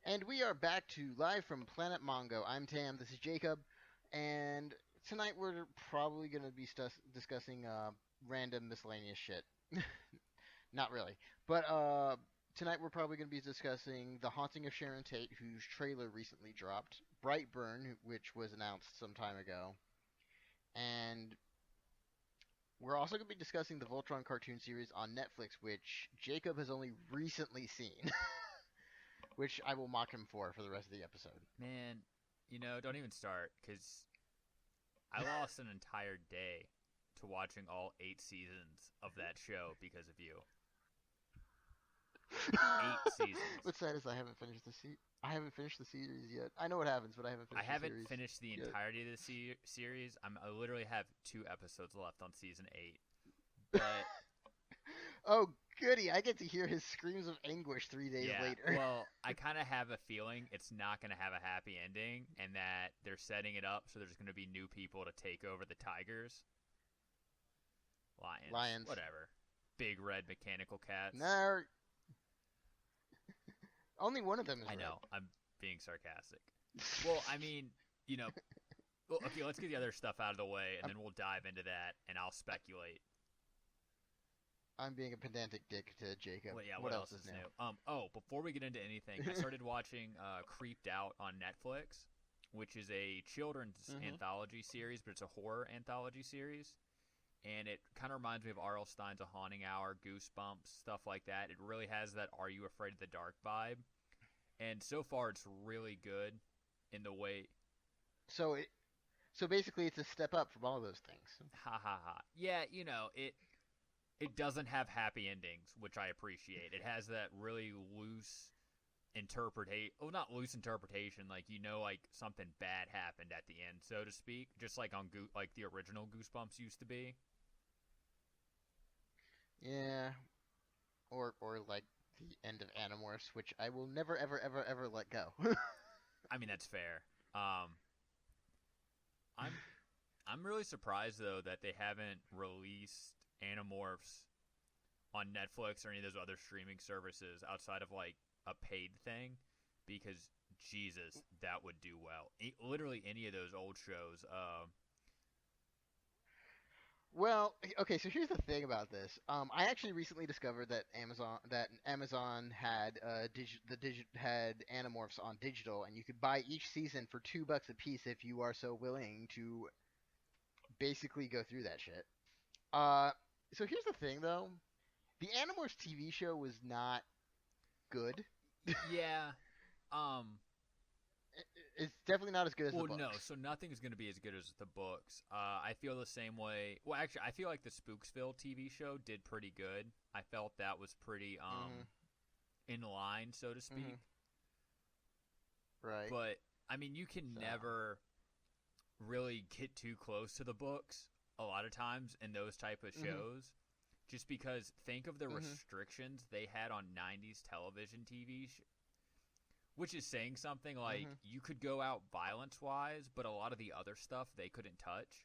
And we are back to live from Planet Mongo. I'm Tam. This is Jacob, and tonight we're probably going to be discussing random miscellaneous shit. Not really, but tonight we're probably going to be discussing The Haunting of Sharon Tate, whose trailer recently dropped, Brightburn, which was announced some time ago, and we're also going to be discussing the Voltron cartoon series on Netflix, which Jacob has only recently seen. Which I will mock him for the rest of the episode. Man, don't even start, because I lost an entire day to watching all 8 seasons of that show because of you. 8 seasons. What's sad is I haven't finished the series yet. I know what happens, but I haven't I finished the haven't series finished the yet. entirety of the series. I literally have 2 episodes left on season 8. But Oh, goody! I get to hear his screams of anguish 3 days yeah, later. well, I kind of have a feeling it's not going to have a happy ending, and that they're setting it up so there's going to be new people to take over the Tigers. Lions. Lions. Whatever. Big red mechanical cats. No. Only one of them is I red. know. I'm being sarcastic. Well, I mean, well, okay, let's get the other stuff out of the way, and then we'll dive into that, and I'll speculate. I'm being a pedantic dick to Jacob. Well, yeah, what else is new? Before we get into anything, I started watching Creeped Out on Netflix, which is a children's anthology series, but it's a horror anthology series. And it kind of reminds me of R.L. Stine's A Haunting Hour, Goosebumps, stuff like that. It really has that Are You Afraid of the Dark vibe. And so far, it's really good in the way... So basically, it's a step up from all those things. Ha ha ha. Yeah, it doesn't have happy endings, which I appreciate. It has that really loose interpretation. Oh, not loose interpretation. Like something bad happened at the end, so to speak. Just like on like the original Goosebumps used to be. Yeah. Or like the end of Animorphs, which I will never, ever, ever, ever let go. I mean, that's fair. I'm really surprised though that they haven't released Animorphs on Netflix or any of those other streaming services outside of like a paid thing, because Jesus, that would do well. Literally any of those old shows. Well, okay, so here's the thing about this. I actually recently discovered that Amazon had had Animorphs on digital, and you could buy each season for $2 a piece if you are so willing to basically go through that shit. So here's the thing, though. The Animorphs TV show was not good. Yeah. It's definitely not as good as the Well, books. no. So nothing's going to be as good as the books. I feel the same way. Well, actually, I feel like the Spooksville TV show did pretty good. I felt that was pretty in line, so to speak. Right. But I mean, you can never really get too close to the books a lot of times in those type of shows, just because think of the restrictions they had on 90s television TV which is saying something. Like you could go out violence wise, but a lot of the other stuff they couldn't touch.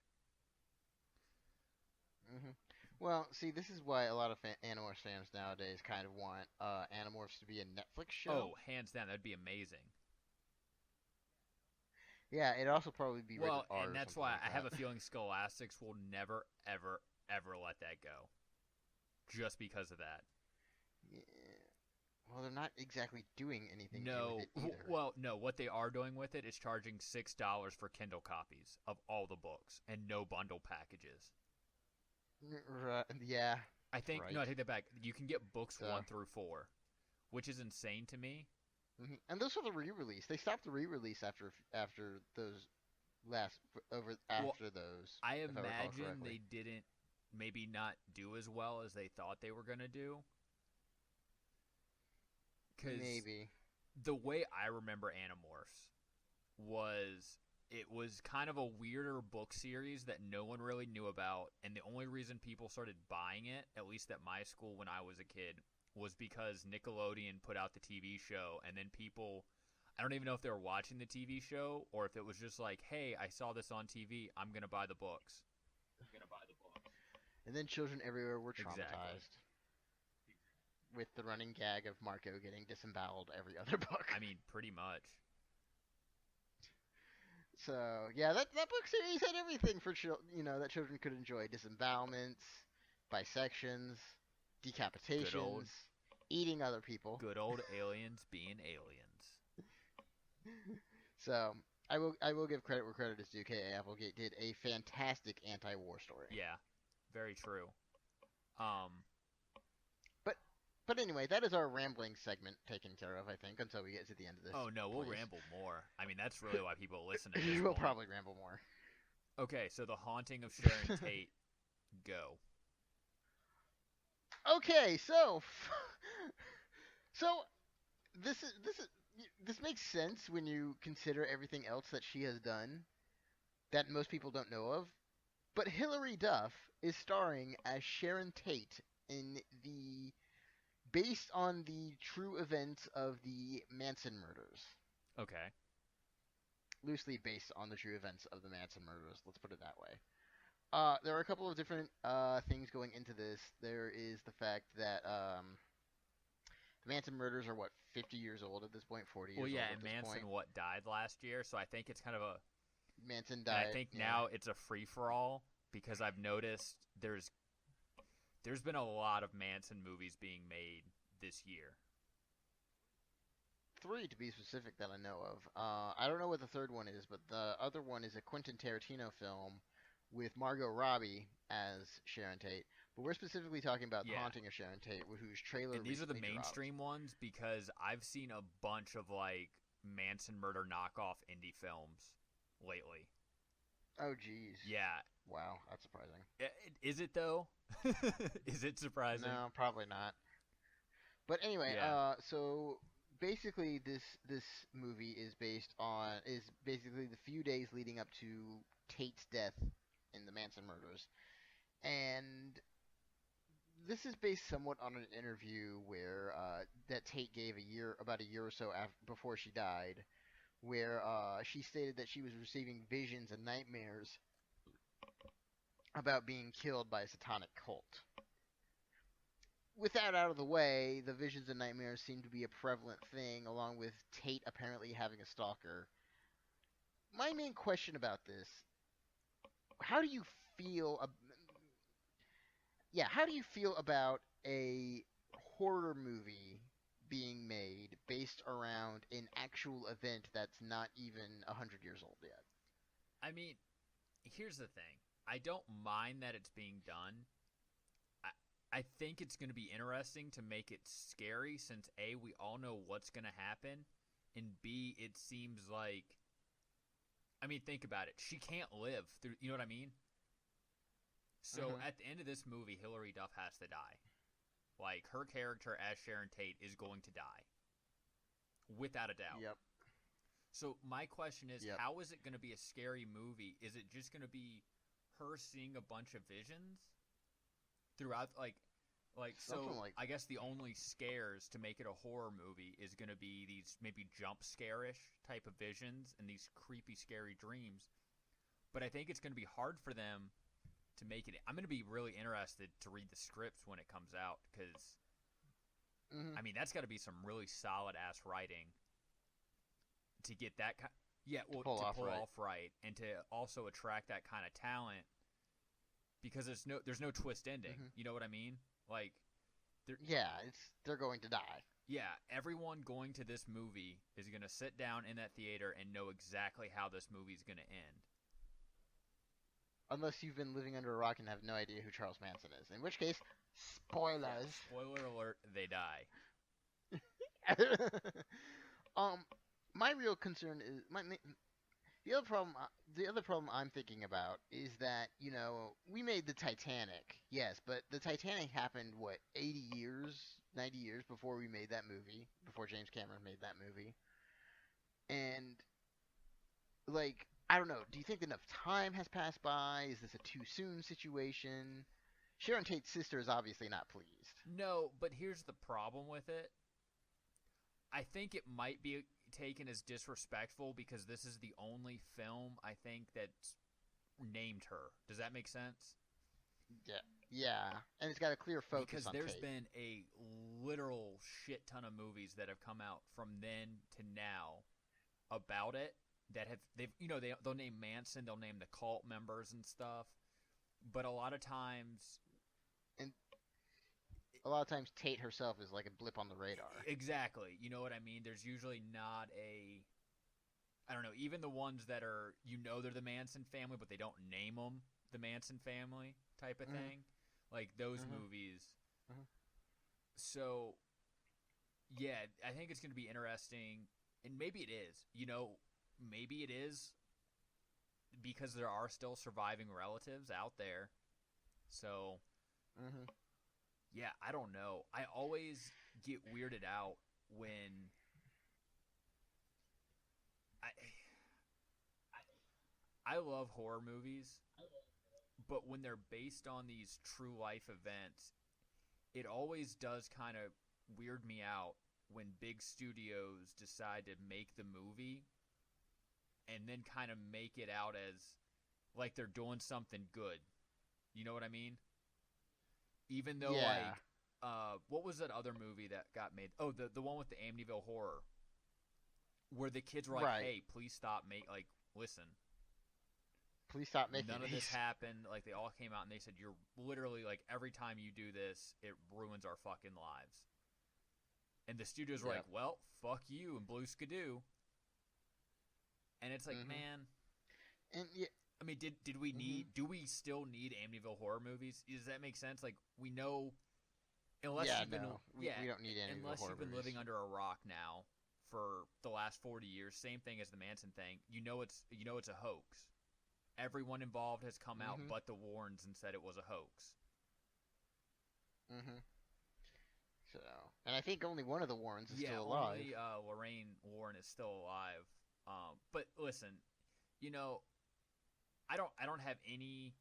Well, see, this is why a lot of Animorphs fans nowadays kind of want Animorphs to be a Netflix show. Oh, hands down, that'd be amazing. Yeah, it'd also probably be rated Well, R and or that's something why like I have a that. feeling Scholastics will never, ever, ever let that go, just because of that. Yeah. Well, they're not exactly doing anything new No, with it either. well, no. What they are doing with it is charging $6 for Kindle copies of all the books and no bundle packages. Yeah. I think Right. no, I take that back. You can get books So, 1 through 4, which is insane to me. and those are the re-release. They stopped the re-release after those last over Well, after those, I if I recall imagine they correctly. didn't maybe not do as well as they thought they were gonna do, because Maybe. the way I remember Animorphs was it was kind of a weirder book series that no one really knew about, and the only reason people started buying it, at least at my school when I was a kid, was because Nickelodeon put out the TV show, and then people, I don't even know if they were watching the TV show or if it was just like, hey, I saw this on TV, I'm going to buy the books. And then children everywhere were Exactly. traumatized. with the running gag of Marco getting disemboweled every other book. I mean, pretty much. So yeah, that book series had everything for that children could enjoy: disembowelments, dissections, Good old, decapitations, eating other people. good old aliens being aliens. So I will give credit where credit is due. K.A. Applegate did a fantastic anti-war story. Yeah, very true. Um, But but anyway, that is our rambling segment taken care of, I think, until we get to the end of this oh no, we'll place. ramble more. I mean, that's really why people listen to this We will point. probably ramble more. Okay, so the haunting of Sharon Tate, go. Okay, so this makes sense when you consider everything else that she has done that most people don't know of. But Hilary Duff is starring as Sharon Tate in the based on the true events of the Manson murders. Okay. Loosely based on the true events of the Manson murders, let's put it that way. There are a couple of different things going into this. There is the fact that the Manson murders are what 50 years old at this point, 40 Well, years yeah, old and at this point. Manson died last year, so I think it's kind of a, Manson and I died. think Yeah. now it's a free for all because I've noticed there's been a lot of Manson movies being made this year. 3 to be specific that I know of. I don't know what the third one is, but the other one is a Quentin Tarantino film with Margot Robbie as Sharon Tate. But we're specifically talking about The Yeah. Haunting of Sharon Tate, whose trailer And these are the recently dropped. mainstream ones because I've seen a bunch of like Manson murder knockoff indie films lately. Oh, geez. Yeah. Wow, that's surprising. Is it though? Is it surprising? No, probably not. But anyway, Yeah. so basically this movie is basically the few days leading up to Tate's death in the Manson murders, and this is based somewhat on an interview where that Tate gave about a year or so before she died, where she stated that she was receiving visions and nightmares about being killed by a satanic cult. With that out of the way, the visions and nightmares seem to be a prevalent thing, along with Tate apparently having a stalker. My main question about this: how do you feel? How do you feel about a horror movie being made based around an actual event that's not even 100 years old yet? I mean, here's the thing. I don't mind that it's being done. I think it's going to be interesting to make it scary since A, we all know what's going to happen, and B, it seems like, I mean, think about it. She can't live through, you know what I mean? So at the end of this movie, Hilary Duff has to die. Like, her character as Sharon Tate is going to die. Without a doubt. Yep. So my question is, Yep. how is it going to be a scary movie? Is it just going to be her seeing a bunch of visions throughout, Something like I guess the only scares to make it a horror movie is going to be these maybe jump scare-ish type of visions and these creepy, scary dreams. But I think it's going to be hard for them to make it. I'm going to be really interested to read the scripts when it comes out because, I mean, that's got to be some really solid-ass writing to get that kind. Yeah, well, to pull off right, and to also attract that kind of talent, because there's no twist ending. You know what I mean? Like, they're going to die. Yeah, everyone going to this movie is gonna sit down in that theater and know exactly how this movie's gonna end. Unless you've been living under a rock and have no idea who Charles Manson is, in which case, spoilers. Spoiler alert: they die. My real concern is the other problem I'm thinking about is that we made the Titanic, yes, but the Titanic happened what 80 years, 90 years before we made that movie, before James Cameron made that movie, and like I don't know. Do you think enough time has passed by? Is this a too soon situation? Sharon Tate's sister is obviously not pleased. No, but here's the problem with it. I think it might be taken as disrespectful because this is the only film I think that's named her. Does that make sense? Yeah, and it's got a clear focus because on there's Tate. been a literal shit ton of movies that have come out from then to now about it that have they'll name Manson, they'll name the cult members and stuff, but a lot of times And a lot of times Tate herself is like a blip on the radar. exactly, you know what I mean? There's usually not a I don't know, even the ones that are they're the Manson family but they don't name them the Manson family type of Mhm. thing. Like those Mhm. movies. Mhm. So yeah, I think it's going to be interesting, and maybe it is. Maybe it is because there are still surviving relatives out there. So Mhm. yeah, I don't know. I always get weirded out when I I love horror movies, but when they're based on these true life events, it always does kind of weird me out when big studios decide to make the movie and then kind of make it out as like they're doing something good. You know what I mean? Even though Yeah. what was that other movie that got made? Oh, the one with the Amityville Horror, where the kids were like, Right. "Hey, please stop, listen, Please stop making none of this these. happened." Like they all came out and they said, "You're literally like every time you do this, it ruins our fucking lives." And the studios were like, Yep. "Well, fuck you and Blue Skidoo." And it's like, Mhm. man, And yeah. I mean, did we Mhm. need? Do we still need Amityville horror movies? Does that make sense? Like we know, unless Yeah. you've been No, yeah, we don't need any of the unless horror you've been movies. living under a rock now for the last 40 years. Same thing as the Manson thing. It's a hoax. Everyone involved has come out, Mhm. but the Warrens, and said it was a hoax. Mhm. So, and I think only one of the Warrens is Yeah, still alive. only Lorraine Warren is still alive. But listen, you know, I don't have any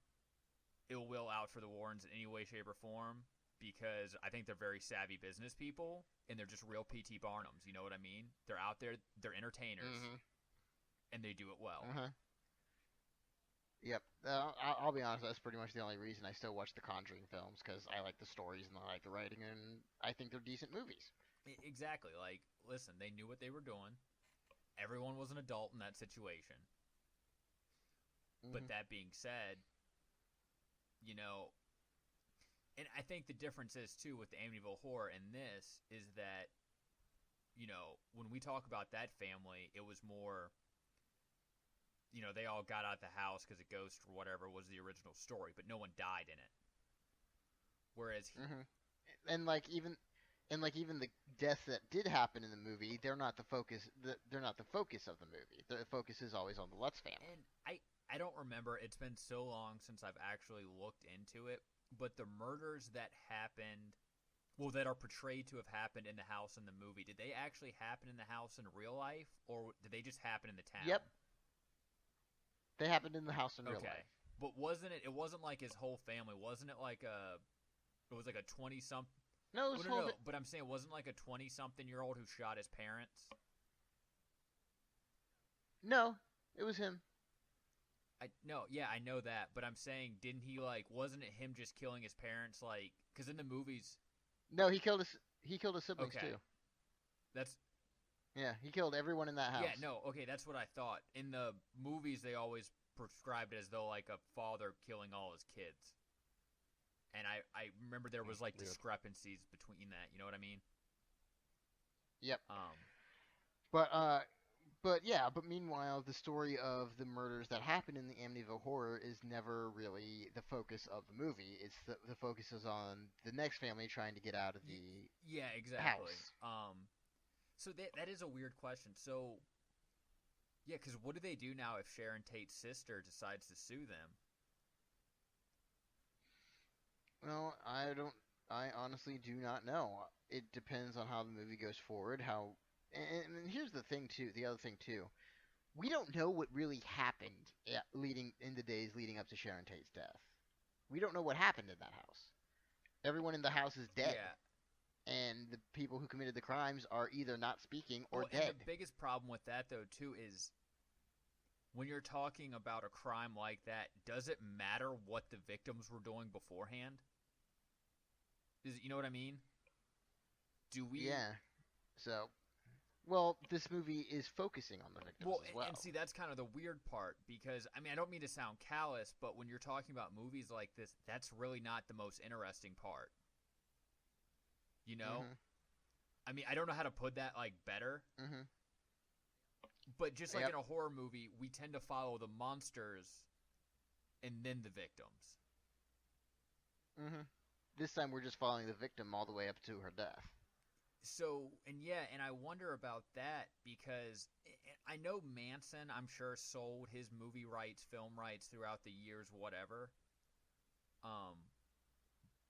ill will out for the Warrens in any way, shape, or form because I think they're very savvy business people and they're just real P.T. Barnums. You know what I mean? They're out there, they're entertainers, Mhm. and they do it well. Uh huh. Yep. I'll be honest. That's pretty much the only reason I still watch the Conjuring films because I like the stories and I like the writing, and I think they're decent movies. Exactly. Like, listen, they knew what they were doing. Everyone was an adult in that situation. But Mhm. that being said, you know, and I think the difference is too with the Amityville Horror and this is that when we talk about that family, it was more they all got out the house because a ghost or whatever was the original story, but no one died in it. Whereas, Mhm. And like even and like even the deaths that did happen in the movie, they're not the focus. They're not the focus of the movie. The focus is always on the Lutz family. and I don't remember. It's been so long since I've actually looked into it. But the murders that happened, well, that are portrayed to have happened in the house in the movie, did they actually happen in the house in real life, or did they just happen in the town? Yep, they happened in the house in real Okay, life. but wasn't it? It wasn't like his whole family. Wasn't it like a? It was like a 20 something. No, Oh this no, whole no. But I'm saying, it wasn't like a 20-something-year-old who shot his parents. no, it was him. I no, yeah, I know that, but I'm saying, didn't he like? Wasn't it him just killing his parents? Like, because in the movies, No, he killed his siblings okay, too. that's Yeah, he killed everyone in that yeah, house. no, okay, that's what I thought. In the movies, they always prescribed it as though like a father killing all his kids, and I remember there was like Weird. discrepancies between that. You know what I mean? Yep. Um, But uh, but yeah, but meanwhile, the story of the murders that happen in the Amityville Horror is never really the focus of the movie. It's the focus is on the next family trying to get out of y- the yeah, exactly. house. So that is a weird question. So yeah, because what do they do now if Sharon Tate's sister decides to sue them? Well, I don't. I honestly do not know. It depends on how the movie goes forward. And here's the thing too. The other thing too. We don't know what really happened leading in the days leading up to Sharon Tate's death. We don't know what happened in that house. Everyone in the house is dead, Yeah. and the people who committed the crimes are either not speaking or Well, and the dead. biggest problem with that though too is when you're talking about a crime like that, does it matter what the victims were doing beforehand? You know what I mean? Do we? Yeah. So, well, this movie is focusing on the victims Well, as and well. see, that's kind of the weird part because I mean, I don't mean to sound callous, but when you're talking about movies like this, that's really not the most interesting part. You know? Mhm. I mean, I don't know how to put that like better, Mhm. but just like in Yep. a horror movie, we tend to follow the monsters and then the victims. Mhm. This time we're just following the victim all the way up to her death. So, and yeah, and I wonder about that because I know Manson, I'm sure, sold his movie rights, film rights throughout the years, whatever. Um,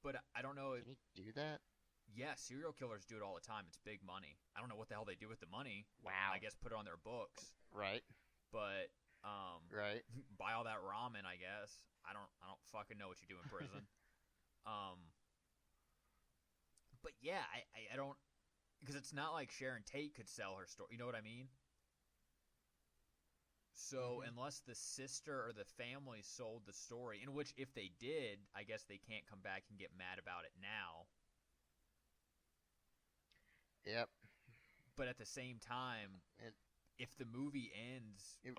but I don't know. Can he do that? Yeah, serial killers do it all the time. It's big money. I don't know what the hell they do with the money. I Wow. guess put it on their books, Right. but um, Right. buy all that ramen. I guess I don't fucking know what you do in prison. Um, but yeah, I don't because it's not like Sharon Tate could sell her story. You know what I mean? So Mhm. unless the sister or the family sold the story, in which if they did, I guess they can't come back and get mad about it now. Yep. But at the same time, It, if the movie ends, it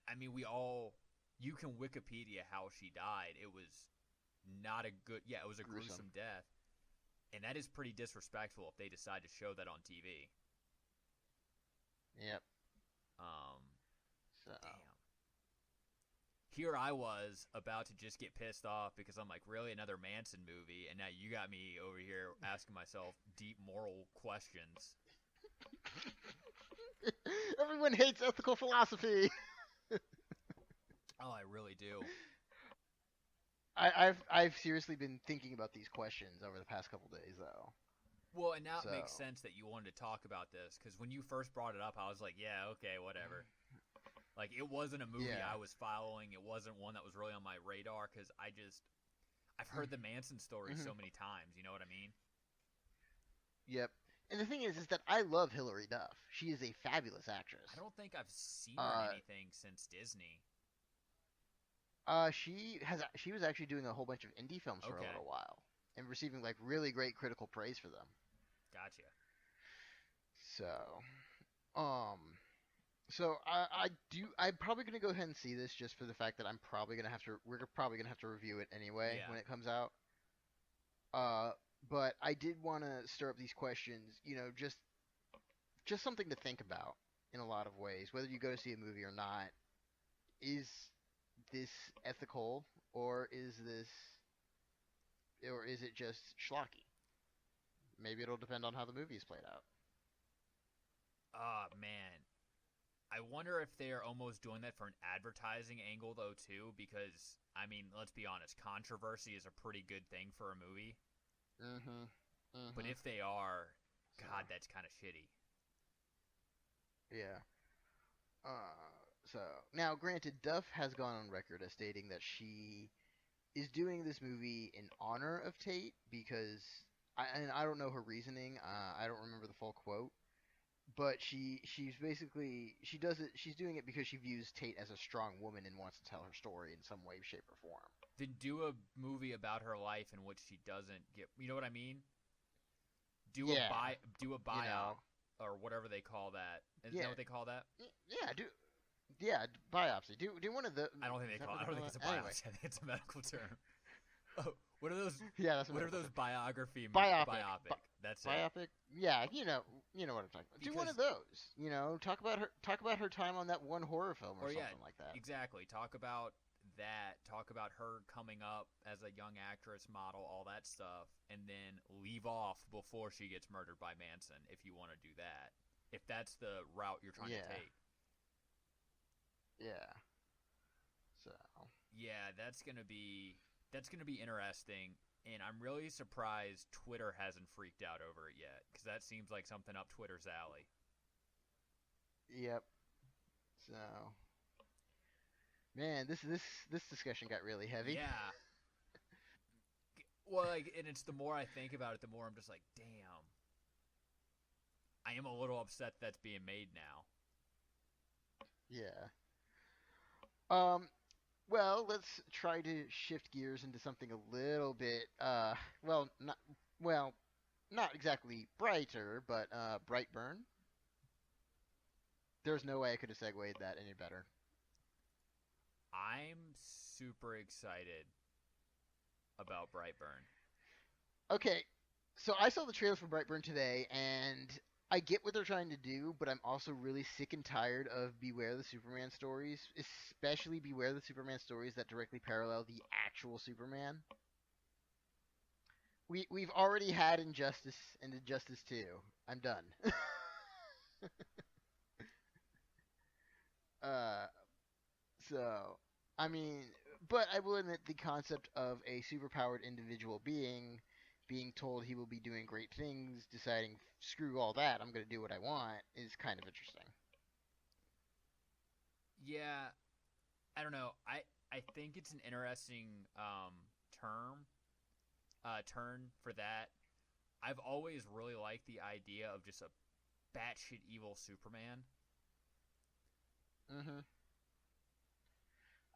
I mean, we all you can Wikipedia how she died. It was not a good. Yeah, it was a gruesome. gruesome death, and that is pretty disrespectful if they decide to show that on TV. Yep. Um, So. damn. Here I was about to just get pissed off because I'm like, really another Manson movie, and now you got me over here asking myself deep moral questions. Everyone hates ethical philosophy. Oh, I really do. I've seriously been thinking about these questions over the past couple days, though. Well, and now it makes So. sense that you wanted to talk about this because when you first brought it up, I was like, yeah, okay, whatever. Like, it wasn't a movie Yeah. I was following. It wasn't one that was really on my radar because I've heard the Manson story Mm-hmm. so many times. You know what I mean? Yep. And the thing is that I love Hilary Duff. She is a fabulous actress. I don't think I've seen her in Uh, anything since Disney. she was actually doing a whole bunch of indie films for a Okay, little while and receiving like really great critical praise for them. gotcha. So, um, I'm probably gonna go ahead and see this just for the fact that we're probably gonna have to review it anyway Yeah. when it comes out. Uh, but I did want to stir up these questions, just something to think about in a lot of ways. Whether you go to see a movie or not, is this ethical or is it just schlocky? Maybe it'll depend on how the movie is played out. Oh, man. I wonder if they're almost doing that for an advertising angle, though, too, because, I mean, let's be honest, controversy is a pretty good thing for a movie. Mm-hmm. But Mm-hmm. if they are, So God, that's kind of shitty. yeah. So now, granted, Duff has gone on record as stating that she is doing this movie in honor of Tate because and I don't know her reasoning. I don't remember the full quote, but she's basically she does it. She's doing it because she views Tate as a strong woman and wants to tell her story in some way, shape, or form. Then do a movie about her life in which she doesn't get, you know what I mean? Yeah, Do a you biop know, or whatever they call that. Isn't that yeah, what they call that? yeah, biopsy. Do one of the I don't think is they that call. what I they don't call think it's a that? Anyway, biopsy. I think it's a medical term. Oh, what are those? yeah, that's a What are medical those term. biography Biopic. biopic? That's it. Biopic? Yeah, you know what I'm talking about. Do one Because of those. Talk about her time on that one horror film or or yeah, something like that. exactly. Talk about that. Talk about her coming up as a young actress, model, all that stuff, and then leave off before she gets murdered by Manson. If you want to do that, if that's the route you're trying to Yeah, take, yeah. So, yeah, that's gonna be interesting. And I'm really surprised Twitter hasn't freaked out over it yet, because that seems like something up Twitter's alley. yep. So, man, this discussion got really heavy. Yeah. Well, like, and it's the more I think about it, the more I'm just like, damn. I am a little upset that's being made now. Yeah. Um. Well, let's try to shift gears into something a little bit, well, well, not exactly brighter, but Brightburn. There's no way I could have segued that any better. I'm super excited about Brightburn. Okay, so I saw the trailer for Brightburn today, and I get what they're trying to do, but I'm also really sick and tired of Beware the Superman stories, especially Beware the Superman stories that directly parallel the actual Superman. We've already had Injustice and Injustice 2. I'm done. uh, so I mean, but I will admit the concept of a superpowered individual being told he will be doing great things, deciding screw all that, I'm going to do what I want is kind of interesting. Yeah, I don't know. I think it's an interesting term turn for that. I've always really liked the idea of just a batshit evil Superman. Mhm.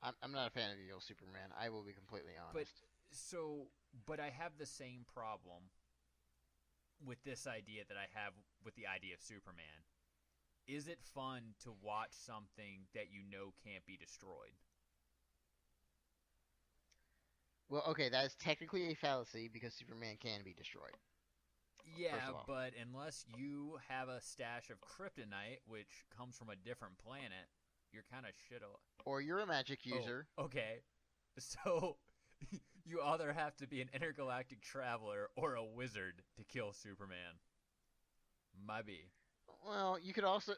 I'm not a fan of evil Superman. I will be completely But honest. so, but I have the same problem with this idea that I have with the idea of Superman. Is it fun to watch something that you know can't be destroyed? Well, okay, that is technically a fallacy because Superman can be destroyed. First Yeah, of all, but unless you have a stash of kryptonite, which comes from a different planet, you're kind of shit. or you're a magic Oh, user. okay. So you either have to be an intergalactic traveler or a wizard to kill Superman. Maybe. Well, you could also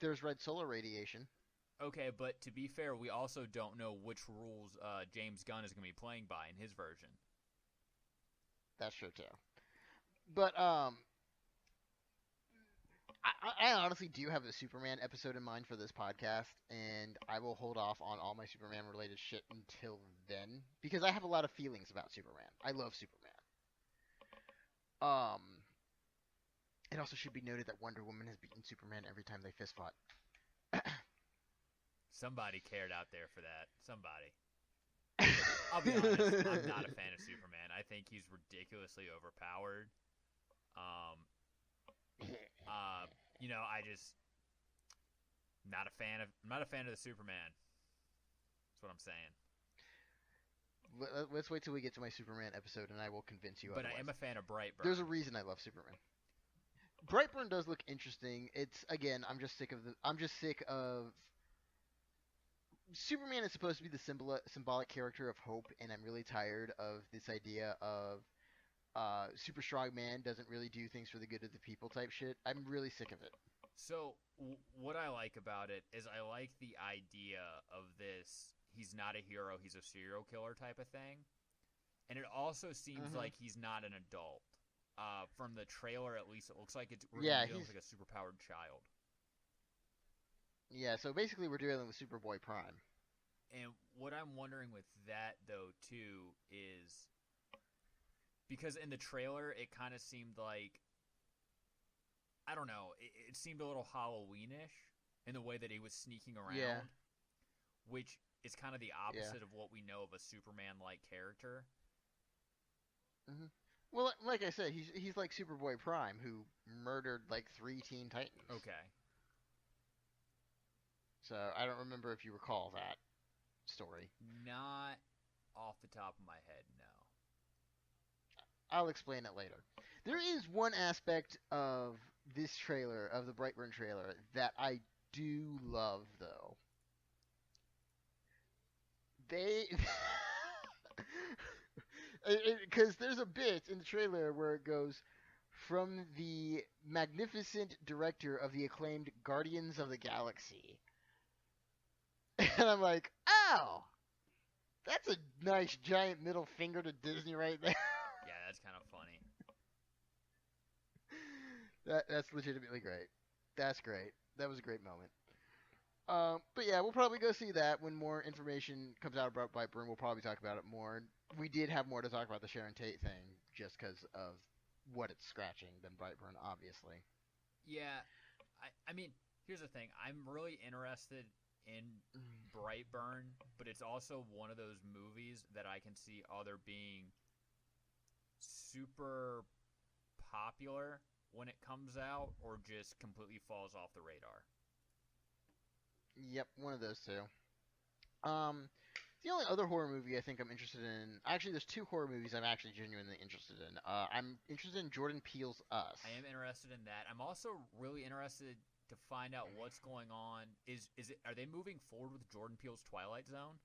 there's red solar radiation. Okay, but to be fair, we also don't know which rules James Gunn is going to be playing by in his version. That's true too. But I honestly do have a Superman episode in mind for this podcast, and I will hold off on all my Superman related shit until then because I have a lot of feelings about Superman. I love Superman. Um, it also should be noted that Wonder Woman has beaten Superman every time they fist fought. Somebody cared out there for that. Somebody. I'll be honest. I'm not a fan of Superman. I think he's ridiculously overpowered. Um, uh, I just not a fan of. I'm not a fan of the Superman. That's what I'm saying. Let's wait till we get to my Superman episode, and I will convince you But I otherwise. am a fan of There's Brightburn. a reason I love Superman. Brightburn does look interesting. It's again, I'm just sick of Superman is supposed to be the symbolic character of hope, and I'm really tired of this idea of super strong man doesn't really do things for the good of the people type shit. I'm really sick of it. So what I like about it is I like the idea of this. He's not a hero. He's a serial killer type of thing, and it also seems Hmm. like he's not an adult. From the trailer, at least, it looks like we're gonna be Yeah, dealing he's with like a superpowered child. yeah. So basically, we're dealing with Superboy Prime. And what I'm wondering with that though too is because in the trailer it kind of seemed like I don't know, it seemed a little Halloweenish in the way that he was sneaking Yeah, around, which is kind of the yeah. opposite of what we know of a Superman-like character. Hmm. Well, like I said, he's like Superboy Prime, who murdered like three Teen Titans. Okay. So I don't remember if you recall that story. Not off the top of my head, no. I'll explain it later. There is one aspect of this trailer, of the Brightburn trailer, that I do love, though. They. Because there's a bit in the trailer where it goes from the magnificent director of the acclaimed Guardians of the Galaxy. And I'm like, oh, that's a nice giant middle finger to Disney right there. Yeah, that's kind of funny. That's legitimately great. That's great. That was a great moment. But yeah, we'll probably go see that when more information comes out about Brightburn. We'll probably talk about it more. We did have more to talk about the Sharon Tate thing just because of what it's scratching than Brightburn, obviously. Yeah, I mean, here's the thing. I'm really interested in Brightburn, but it's also one of those movies that I can see either being super popular when it comes out or just completely falls off the radar. Yep, one of those two. The only other horror movie I think I'm interested in, actually, there's two horror movies I'm actually genuinely interested in. I'm interested in Jordan Peele's Us. I am interested in that. I'm also really interested to find out what's going on. Are they moving forward with Jordan Peele's Twilight Zone?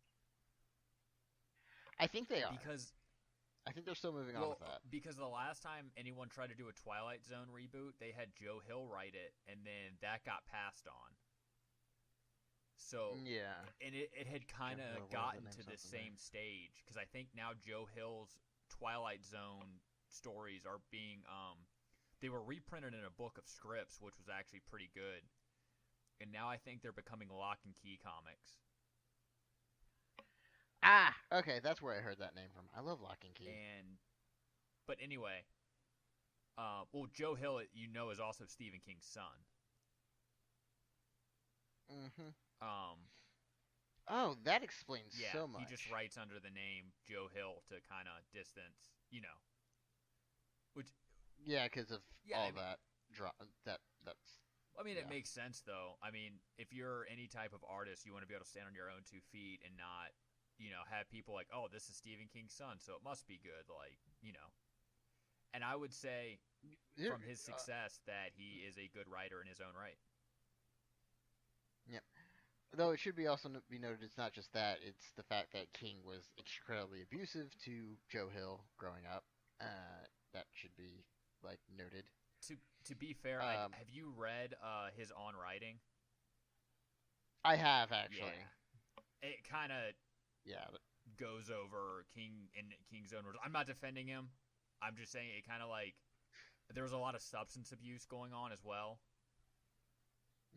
I think they are. Because I think they're still moving on with that. Because the last time anyone tried to do a Twilight Zone reboot, they had Joe Hill write it, and then that got passed on. So yeah, and it had kind of gotten to the same stage because I think now Joe Hill's Twilight Zone stories are being they were reprinted in a book of scripts, which was actually pretty good, and now I think they're becoming Lock and Key comics. Ah, okay, that's where I heard that name from. I love Lock and Key. But anyway, well, Joe Hill, is also Stephen King's son. Mm-hmm. Oh, that explains so much. He just writes under the name Joe Hill to kind of distance, which. Yeah, because of that. That's. I mean, it makes sense though. I mean, if you're any type of artist, you want to be able to stand on your own 2 feet and not, have people like, oh, this is Stephen King's son, so it must be good, And I would say, from his success, that he is a good writer in his own right. Yep. Though it should be also be noted, it's not just that; it's the fact that King was incredibly abusive to Joe Hill growing up. That should be noted. To be fair, have you read his On Writing? I have actually. Yeah. It kind of goes over King's own words. I'm not defending him. I'm just saying it kind of there was a lot of substance abuse going on as well.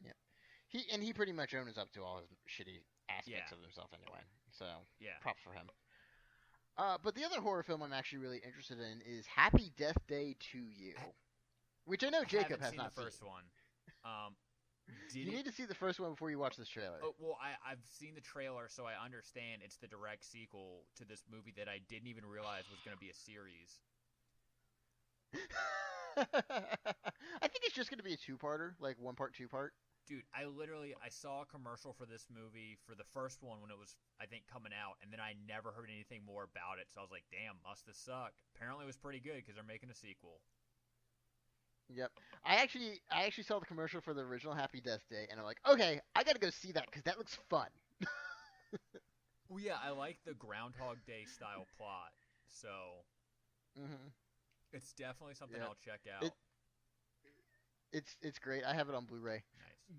Yeah. He pretty much owns up to all his shitty aspects of himself anyway. So props for him. But the other horror film I'm actually really interested in is Happy Death Day to You, which I know Jacob has not seen. The first one. You need to see the first one before you watch this trailer. Oh, well, I've seen the trailer, so I understand it's the direct sequel to this movie that I didn't even realize was going to be a series. I think it's just going to be a 2-parter, 1-part, 2-part. Dude, I saw a commercial for this movie for the first one when it was, I think, coming out, and then I never heard anything more about it, so I was like, damn, must have sucked. Apparently it was pretty good because they're making a sequel. Yep. I actually saw the commercial for the original Happy Death Day, and I'm like, okay, I gotta go see that because that looks fun. Well, yeah, I like the Groundhog Day style plot, so it's definitely something I'll check out. It's great. I have it on Blu-ray. Nice.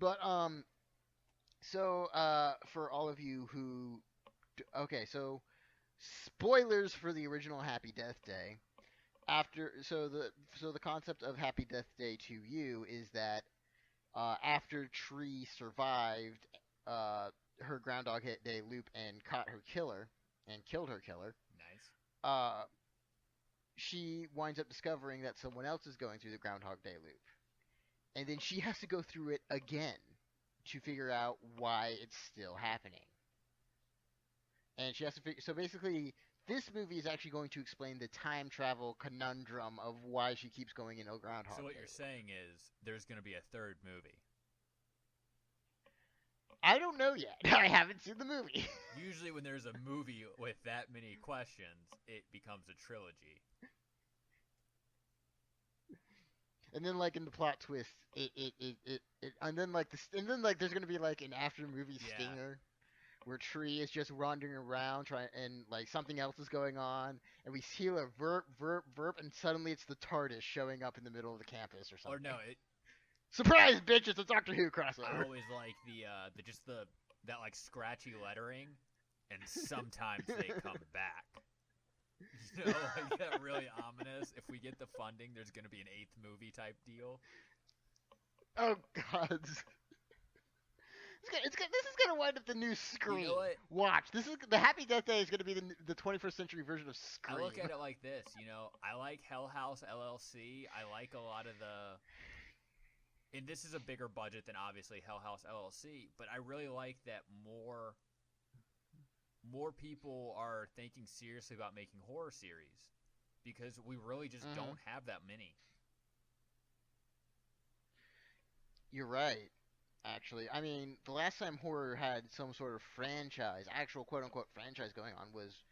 But so for all of you who, so spoilers for the original Happy Death Day. The concept of Happy Death Day to You is that after Tree survived her Groundhog Day loop and caught her killer and killed her killer. Nice. She winds up discovering that someone else is going through the Groundhog Day loop, and then she has to go through it again to figure out why it's still happening. And she has to so basically, this movie is actually going to explain the time travel conundrum of why she keeps going in Groundhog Day. So what you're saying is there's going to be a third movie. I don't know yet. I haven't seen the movie. Usually when there's a movie with that many questions, it becomes a trilogy. And then in the plot twist, and then there's gonna be an after movie stinger, where Tree is just wandering around and something else is going on, and we hear a verp, and suddenly it's the TARDIS showing up in the middle of the campus or something. Or no, surprise, bitch! It's a Doctor Who crossover. I always like that scratchy lettering, and sometimes they come back. That really ominous. If we get the funding, there's going to be an 8th movie type deal. Oh God! This is gonna wind up the new Scream. You know what? Watch. This is the Happy Death Day is gonna be the 21st century version of Scream. I look at it like this. I like Hell House LLC. I like a lot of and this is a bigger budget than obviously Hell House LLC, but I really like that more people are thinking seriously about making horror series because we really just Hmm. don't have that many. You're right. Actually, I mean, the last time horror had some sort of franchise, actual quote unquote franchise going on was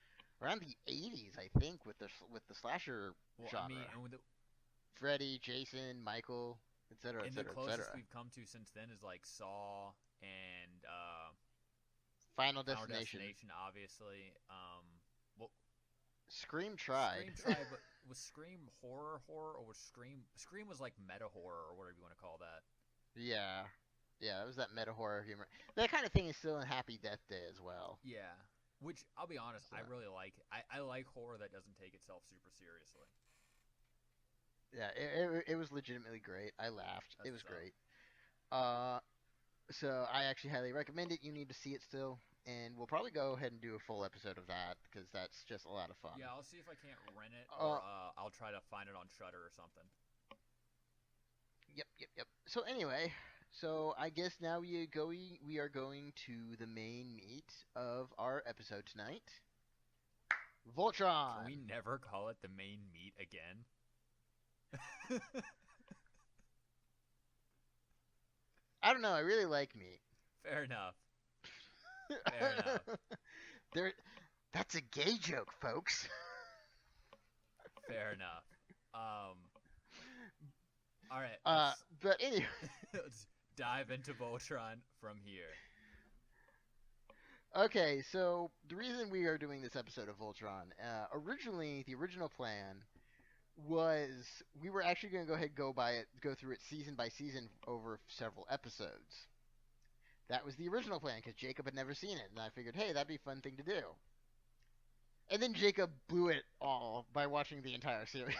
around the 80s, I think, with the slasher Well, I mean, genre. and Freddy, Jason, Michael, etc., the etc., closest etc. we've come to since then is like Saw and Final Final Destination. Destination, obviously. Well, Scream tried. Scream tried, but was Scream horror or was Scream was like meta horror or whatever you want to call that? Yeah. Yeah, it was that meta horror humor. That kind of thing is still in Happy Death Day as well. Yeah. Which I'll be honest, So, I really like. I like horror that doesn't take itself super seriously. yeah, it was legitimately great. I laughed. It That's was what's up. great. Uh, so I actually highly recommend it. You need to see it still, and we'll probably go ahead and do a full episode of that because that's just a lot of fun. Yeah, I'll see if I can't rent it or Uh, I'll try to find it on Shudder or something. yep, yep, yep. So anyway, so I guess now we are going to the main meat of our episode tonight. Can we Voltron. never call it the main meat again? I don't know. I really like meat. Fair enough. Fair enough. there, that's a gay joke, folks. Fair enough. Um. All right. Uh, but anyway, Let's dive into Voltron from here. okay. So the reason we are doing this episode of Voltron, originally the original plan was we were actually going to go ahead and go through it season by season over several episodes. That was the original plan because Jacob had never seen it, and I figured, hey, that'd be a fun thing to do. And then Jacob blew it all by watching the entire series.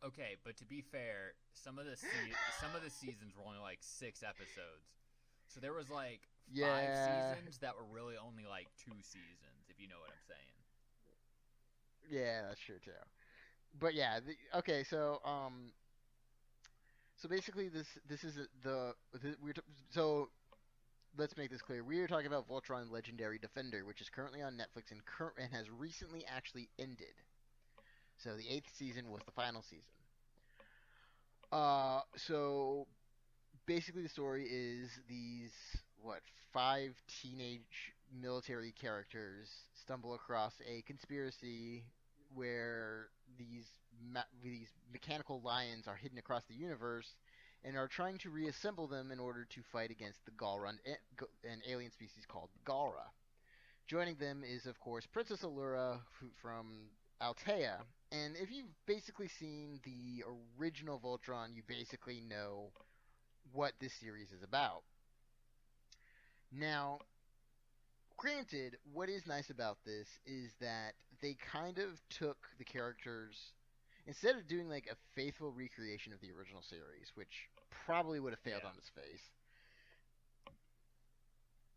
Okay, but to be fair, some of the seasons were only like 6 episodes, so there was like five Yeah, seasons that were really only like 2 seasons, if you know what I'm saying. yeah, that's true too. But yeah, okay, so basically this is so let's make this clear. We are talking about Voltron Legendary Defender, which is currently on Netflix and has recently actually ended. So the eighth season was the final season. So basically the story is these what five teenage military characters stumble across a conspiracy where these mechanical lions are hidden across the universe and are trying to reassemble them in order to fight against the Galra, an alien species called Galra. Joining them is, of course, Princess Allura from Altea. And if you've basically seen the original Voltron, you basically know what this series is about. Now, granted, what is nice about this is that they kind of took the characters instead of doing like a faithful recreation of the original series, which probably would have failed Yeah. on its face.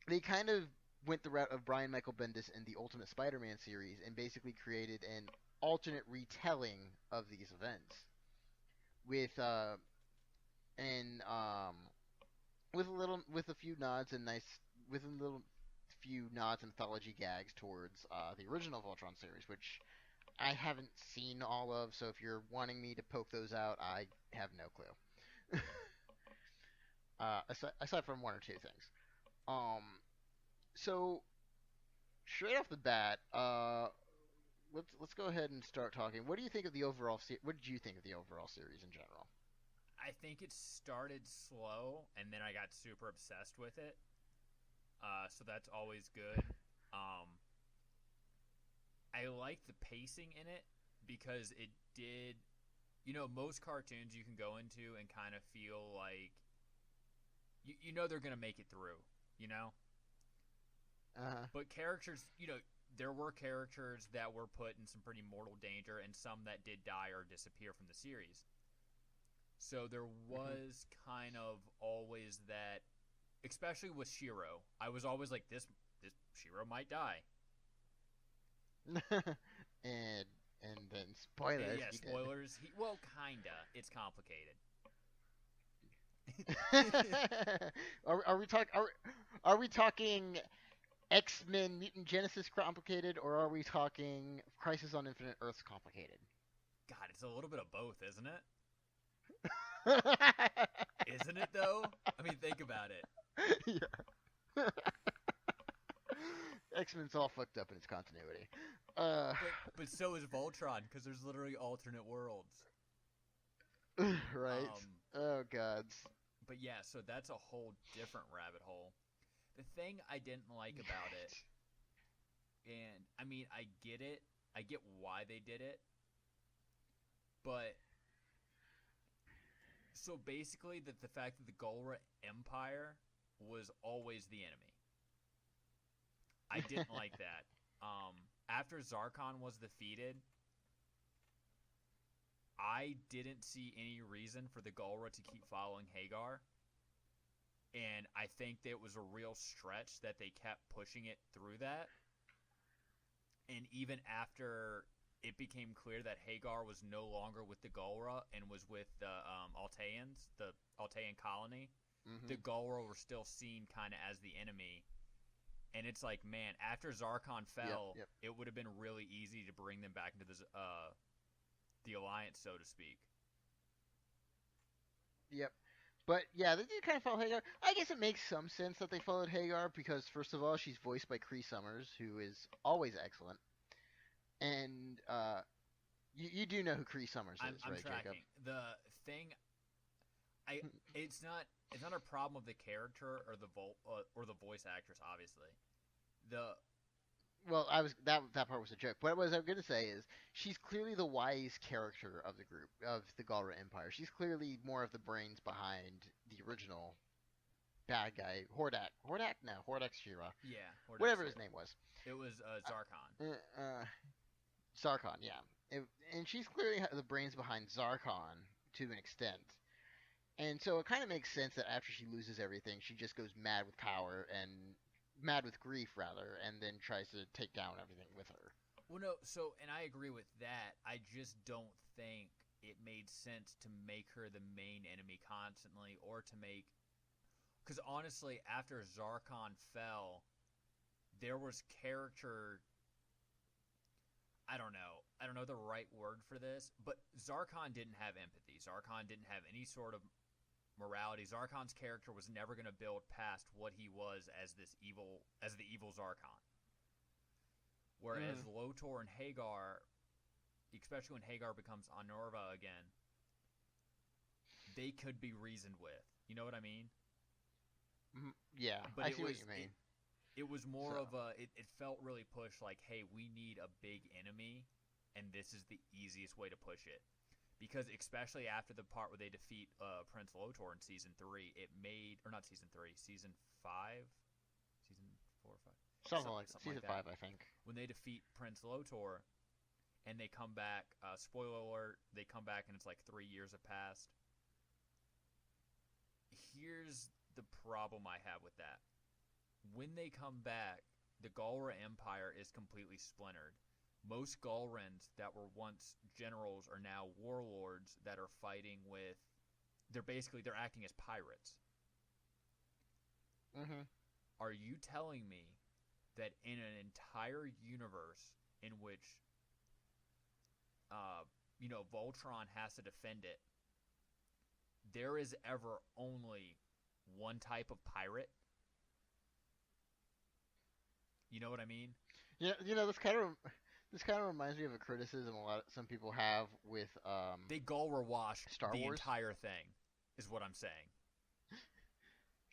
They kind of went the route of Brian Michael Bendis and the Ultimate Spider-Man series and basically created an alternate retelling of these events with and with a few nods and nice with a little few nods and mythology gags towards the original Voltron series, which I haven't seen all of. So if you're wanting me to poke those out, I have no clue. Aside from one or two things. Um, so straight off the bat, let's go ahead and start talking. What do you think of the overall? What did you think of the overall series in general? I think it started slow and then I got super obsessed with it. So that's always good. Um, I like the pacing in it because it did. You know, most cartoons you can go into and kind of feel like you know they're gonna make it through. You know, Uh, but characters, there were characters that were put in some pretty mortal danger and some that did die or disappear from the series. So there mhm. was kind of always that, especially with Shiro. I was always like, this Shiro might die. And And then spoilers, Yeah, he spoilers. Well, kinda. It's complicated. did. Are we talking X-Men Mutant Genesis complicated, or are we talking Crisis on Infinite Earths complicated? God, it's a little bit of both, isn't it? Isn't it though? I mean, think about it. Yeah. X-Men's all fucked up in its continuity. Uh, But so is Voltron because there's literally alternate worlds. right? Um, Oh gods. but yeah, so that's a whole different rabbit hole. The thing I didn't like about it, and I mean, I get it. I get why they did it, but so basically, the fact that the Golra Empire was always the enemy. I didn't like that. After Zarkon was defeated, I didn't see any reason for the Golra to keep following Hagar. And I think that it was a real stretch that they kept pushing it through that. And even after it became clear that Hagar was no longer with the Golra and was with the Alteans, the Altean colony, the Golra were still seen kind of as the enemy. And it's like, man, after Zarkon fell, Yep. it would have been really easy to bring them back into the alliance, so to speak. Yep. But yeah, they did kind of follow Hagar. I guess it makes some sense that they followed Hagar because first of all, she's voiced by Cree Summers, who is always excellent. And you do know who Cree Summers is, I'm right, tracking. Jacob? The thing, it's not a problem of the character or the voice actress, obviously. Well, that part was a joke. What I was going to say is she's clearly the wise character of the group of the Galra Empire. She's clearly more of the brains behind the original bad guy, Hordak. Hordak? No, Hordak's Shira. Yeah, Whatever his name was. It was Zarkon. Zarkon, yeah. And she's clearly the brains behind Zarkon to an extent. And so it kind of makes sense that after she loses everything, she just goes mad with power and mad with grief rather, and then tries to take down everything with her. Well, no, so, and I agree with that. I just don't think it made sense to make her the main enemy constantly, or to make, because honestly, after Zarkon fell, there was character. I don't know the right word for this, but Zarkon didn't have empathy. Zarkon didn't have any sort of morality. Zarkon's character was never going to build past what he was as the evil Zarkon. Whereas Lotor and Hagar, especially when Hagar becomes Anorva again, they could be reasoned with. You know what I mean? Yeah, but I see what you mean. It was more of it felt really pushed like, hey, we need a big enemy, and this is the easiest way to push it. Because especially after the part where they defeat Prince Lotor in season 3, it made, or not season 3, season 5, season 4 or 5, something like like season that. 5, I think. When they defeat Prince Lotor, and they come back, spoiler alert, they come back and it's like 3 years have passed. Here's the problem I have with that. When they come back, the Galra Empire is completely splintered. Most Galrans that were once generals are now warlords that are fighting with. They're acting as pirates. Are you telling me that in an entire universe in which, Voltron has to defend it, there is ever only one type of pirate? You know what I mean? Yeah, this kind of reminds me of a criticism some people have with they Galra washed Star the Wars. entire thing, is what I'm saying.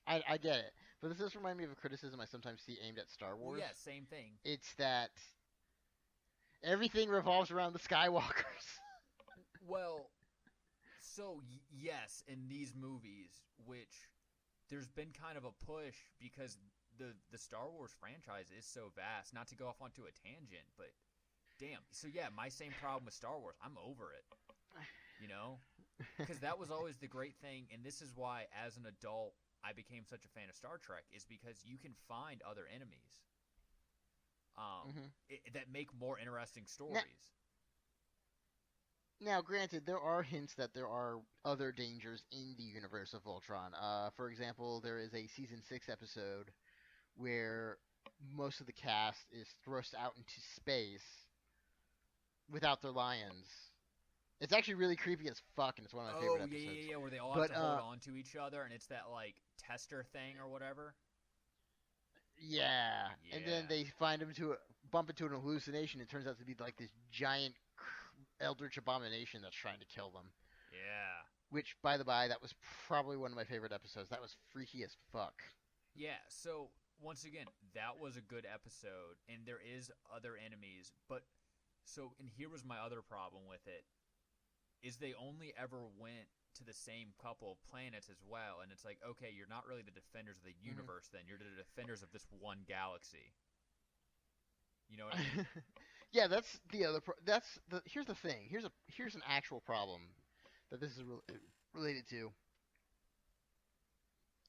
I get it, but this does remind me of a criticism I sometimes see aimed at Star Wars. Well, yeah, same thing. It's that everything revolves around the Skywalkers. Well, so yes, in these movies, which there's been kind of a push because the Star Wars franchise is so vast. Not to go off onto a tangent, but damn. So yeah, my same problem with Star Wars. I'm over it. You know? Because that was always the great thing, and this is why, as an adult, I became such a fan of Star Trek, is because you can find other enemies that make more interesting stories. Now, granted, there are hints that there are other dangers in the universe of Voltron. For example, there is a season 6 episode where most of the cast is thrust out into space without their lions. It's actually really creepy as fuck, and it's one of my favorite Oh yeah, yeah, episodes. yeah, where they all have But to hold on to each other, and it's that like tester thing or whatever. yeah, and then Yeah, they find him to bump into an hallucination. It turns out to be like this giant eldritch abomination that's trying to kill them. yeah, Which, by the by, that was probably one of my favorite episodes. That was freaky as fuck. yeah. So once again, that was a good episode, and there is other enemies, but so and here was my other problem with it is they only ever went to the same couple of planets as well, and it's like, okay, you're not really the defenders of the Hmm. universe then, you're the defenders of this one galaxy. You know what I mean? Yeah, that's the other. That's the. Here's the thing. Here's an actual problem that this is related to.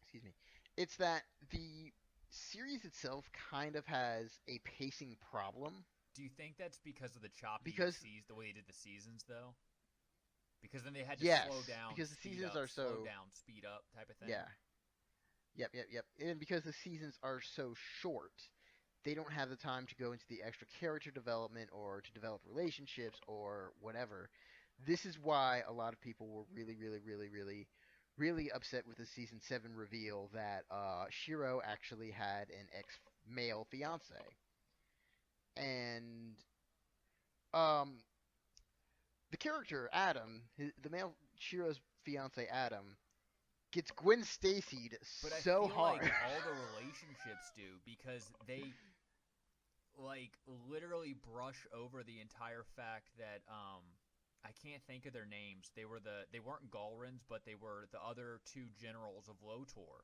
Excuse me. It's that the series itself kind of has a pacing problem Do you think that's because of the choppy because seas, the way they did the seasons though? Because then they had to yes, slow down, because the speed seasons up, are slow so down, speed up type of thing. yeah. Yep, yep, yep. And because the seasons are so short, they don't have the time to go into the extra character development or to develop relationships or whatever. This is why a lot of people were really, really, really, really, really upset with the season 7 reveal that Shiro actually had an ex male fiance. And um, the character, Adam, the male Shiro's fiance, Adam, gets Gwen Stacy'd But I so feel like hard. all the relationships do because they like literally brush over the entire fact that I can't think of their names. They weren't Galrins, but they were the other two generals of Lotor.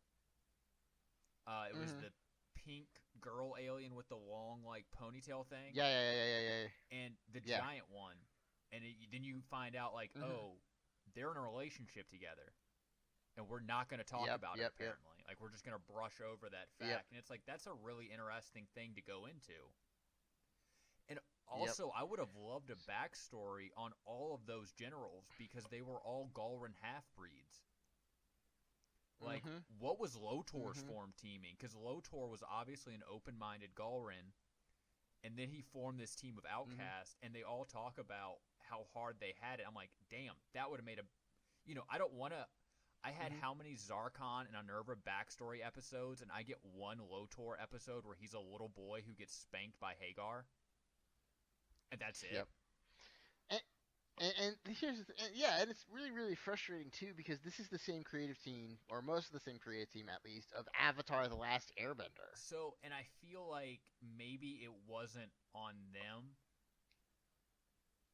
It was Hmm. the pink girl alien with the long like ponytail thing, Yeah, yeah, yeah, yeah, yeah, and the yeah. giant one. And then you find out like, Yeah. Hmm. oh, they're in a relationship together, and we're not going to talk Yep, about it yep, yep, apparently. Like we're just going to brush over that yep, fact, and it's like that's a really interesting thing to go into. And yep. also, I would have loved a backstory on all of those generals because they were all Galrin half breeds. Like, Hmm. what was Lotor's Hmm. form teaming? Because Lotor was obviously an open-minded Galrin, and then he formed this team of Hmm. outcasts, and they all talk about how hard they had it. I'm like, damn, that would have made a, I don't want to. I had Hmm. how many Zarkon and Unnerva backstory episodes, and I get one Lotor episode where he's a little boy who gets spanked by Hagar, and that's it. Yep. And, and here's yeah, and it's really really frustrating too because this is the same creative team, or most of the same creative team at least, of Avatar: The Last Airbender. So, and I feel like maybe it wasn't on them.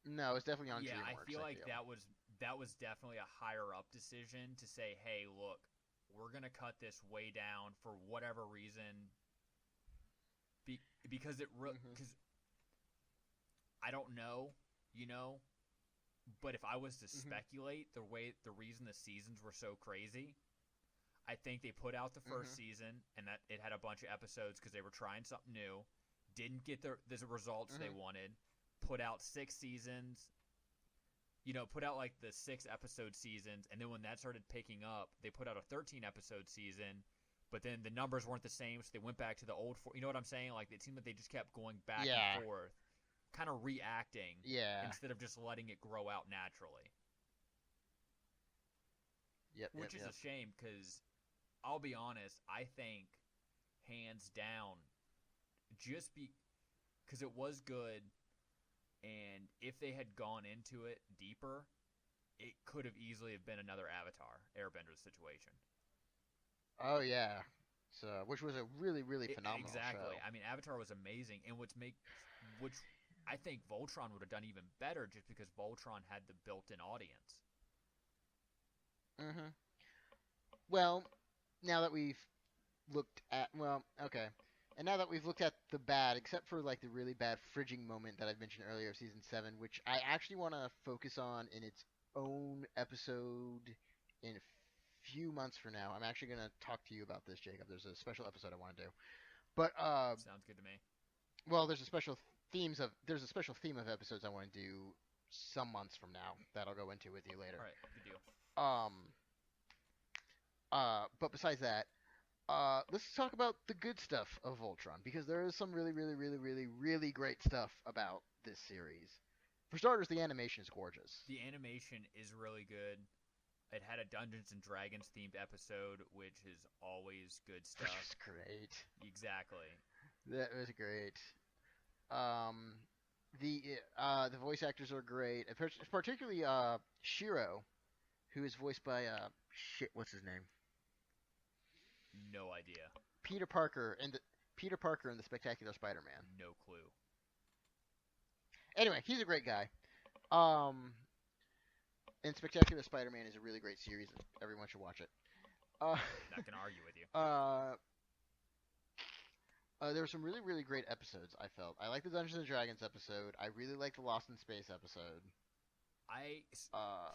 No, it's definitely on Yeah, I DreamWorks. feel I like feel. that was definitely a higher up decision to say, "Hey, look, we're going to cut this way down for whatever reason because Hmm. cuz I don't know, you know, but if I was to Hmm. speculate the reason the seasons were so crazy, I think they put out the first Hmm. season and that it had a bunch of episodes cuz they were trying something new, didn't get the results they Hmm. wanted, put out 6 seasons, put out like the 6 episode seasons, and then when that started picking up, they put out a 13 episode season, but then the numbers weren't the same, so they went back to the old. You know what I'm saying? Like it seemed like they just kept going back and Yeah. forth, kind of reacting Yeah. instead of just letting it grow out naturally, Yep. Yep. which is a Yep. shame because I'll be honest, I think hands down, just because it was good, and if they had gone into it deeper, it could have easily have been another Avatar Airbender situation. Oh yeah. So, which was a really really phenomenal Exactly. show. I mean, Avatar was amazing, and which I think Voltron would have done even better, just because Voltron had the built-in audience. Hmm. Well, now that we've looked at okay, and now that we've looked at the bad, except for like the really bad fridging moment that I mentioned earlier of season 7, which I actually want to focus on in its own episode in a few months from now. I'm actually going to talk to you about this, Jacob. There's a special episode I want to do, but Sounds good to me. well, there's a special theme of episodes I want to do some months from now that I'll go into with you later. All right, good deal. Um, but besides that, let's talk about the good stuff of Voltron because there is some really, really, really, really, really great stuff about this series. For starters, the animation is gorgeous. The animation is really good. It had a Dungeons and Dragons themed episode, which is always good Which stuff. is great. Exactly. That was great. Um, the voice actors are great, particularly Shiro, who is voiced by shit. What's his name? No idea. Peter Parker and Peter Parker in the Spectacular Spider-Man. No clue. Anyway, he's a great guy. And Spectacular Spider-Man is a really great series, and everyone should watch it. Not gonna argue with you. There were some really, really great episodes. I felt I like the Dungeons and Dragons episode. I really like the Lost in Space episode.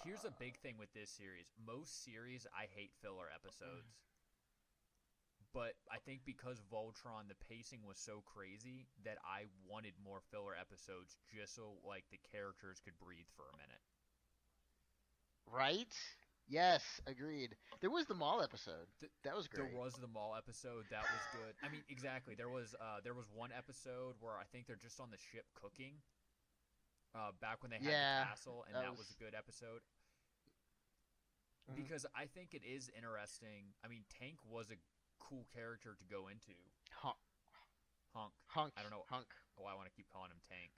Here's a big thing with this series. Most series, I hate filler episodes. But I think because Voltron, the pacing was so crazy that I wanted more filler episodes just so like the characters could breathe for a minute. Right? Yes, agreed. There was the mall episode. That was great. There was the mall episode. That was good. I mean, exactly. There was one episode where I think they're just on the ship cooking. Back when they had the castle, and that was a good episode. Because I think it is interesting. I mean, Tank was a cool character to go into. Hunk. I don't know. Hunk. Why I want to keep calling him Tank.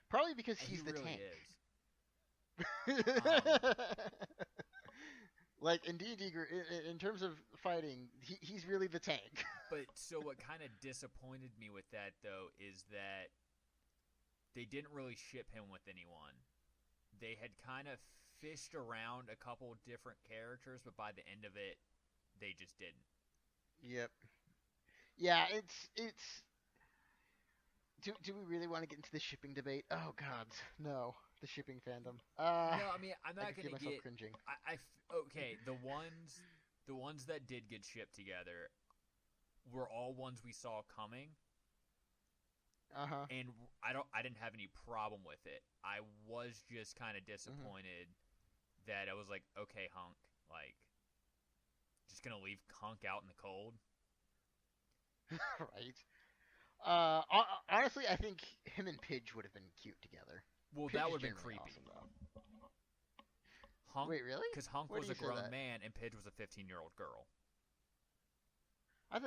Probably because And he's he the really tank. is. Like in D&D, in terms of fighting, he's really the tank. But so what kind of disappointed me with that though is that they didn't really ship him with anyone. They had kind of fished around a couple different characters, but by the end of it, they just didn't. Yep. Yeah, it's. Do we really want to get into the shipping debate? Oh God, no. The shipping fandom. No, I mean I'm not gonna get. Cringing. Okay. The ones that did get shipped together were all ones we saw coming. And I didn't have any problem with it. I was just kind of disappointed that I was like, okay, Hunk, like, just gonna leave Hunk out in the cold. Right. Honestly, I think him and Pidge would have been cute together. Well, Pidge that would have been generally creepy. awesome, though. Hunk, Wait, really? Because Hunk Where was do a you say grown that? man and Pidge was a 15-year-old girl. I